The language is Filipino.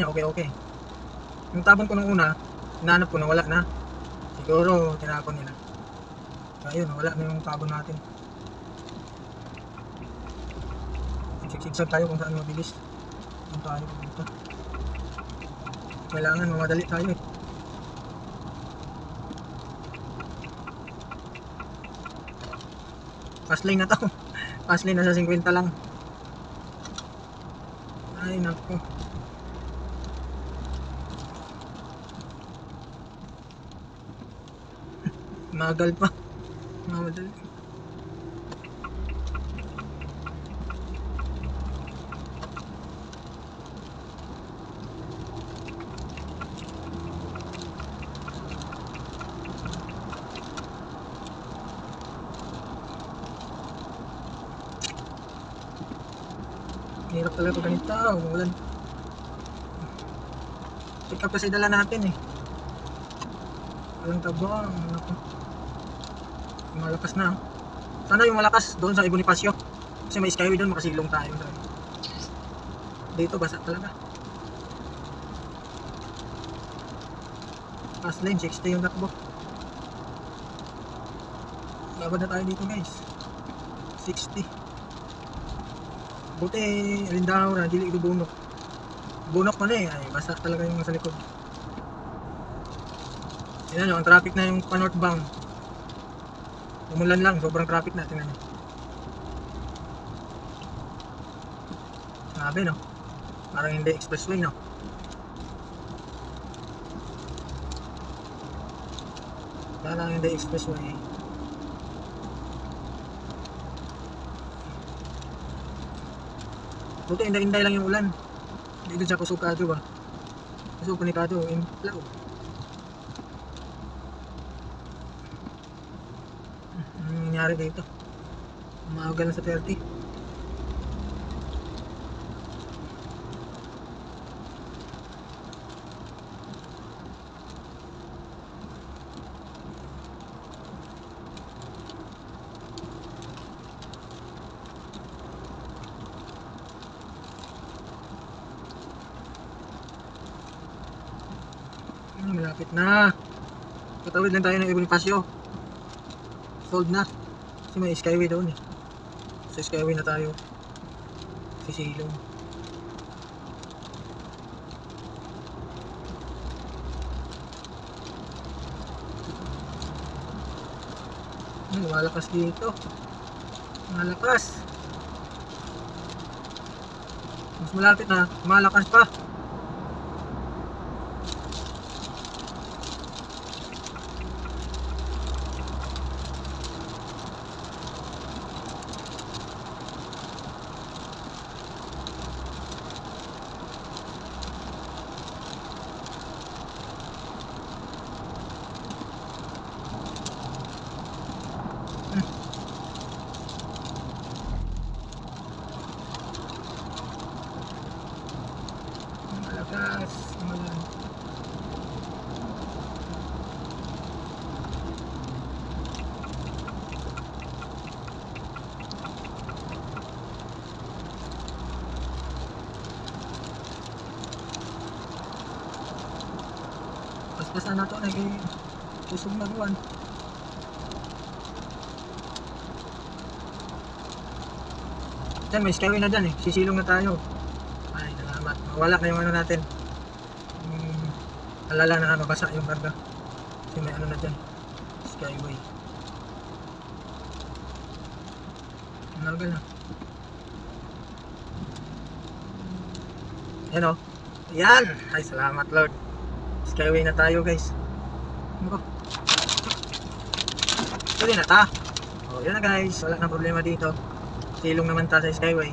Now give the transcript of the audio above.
Okay, okay. Yung tabon ko nung una, hinanap ko na wala na. Siguro, tinapon nila. Ayun, wala na yung tabon natin. Sigsag tayo kung saan mabilis. Kung tayo dito. Kailangan mamadali tayo eh. Fast lane na to. Fast lane na sa 50 lang. Ay nako. Magal pa. Mamadali. Hirap talaga pag ganito, umulan. Pick up kasi dala natin eh. Walang tabang, naku. Malakas na. Sana yung malakas doon sa Bonifacio. Kasi may skyway doon, makasilong tayo. Dito basa talaga. Fast lane, 60 yung takbo. Labad na tayo dito guys. 60. Buti, alindaw na, dili ito bunok. Bunok pa na eh, ay, basa talaga yung nasa likod. Yan nyo, ang traffic na yung pa-northbound. Umulan lang, sobrang traffic na, tingnan nyo. Sabi no, parang hindi expressway no. Parang hindi expressway. Buti inday-inday lang yung ulan. Dito sa Kusukado ba? Kusukado, Inplaw. Anong nangyari dito? Umaga lang sa 30. Malapit na. Patawid lang tayo ng Bonifacio. Sold na. Kasi may skyway doon eh. Sa skyway na tayo sisilong. Malakas dito. Malakas. Mas malapit na. Malakas pa. Malakas. Paspasan na to, kusog na buwan. Diyan, may skyway na dyan eh. Sisilong na tayo. Ay, salamat. Wala na yung ano natin. Alala na mabasa yung karga. Kasi may ano na dyan. Skyway. Nalga na. Yan o. Yan! Ay, salamat Lord. Skyway na tayo guys. Ano ba? Pwede na ta. O, yun na guys. Wala na problema dito. Silong naman ta sa skyway.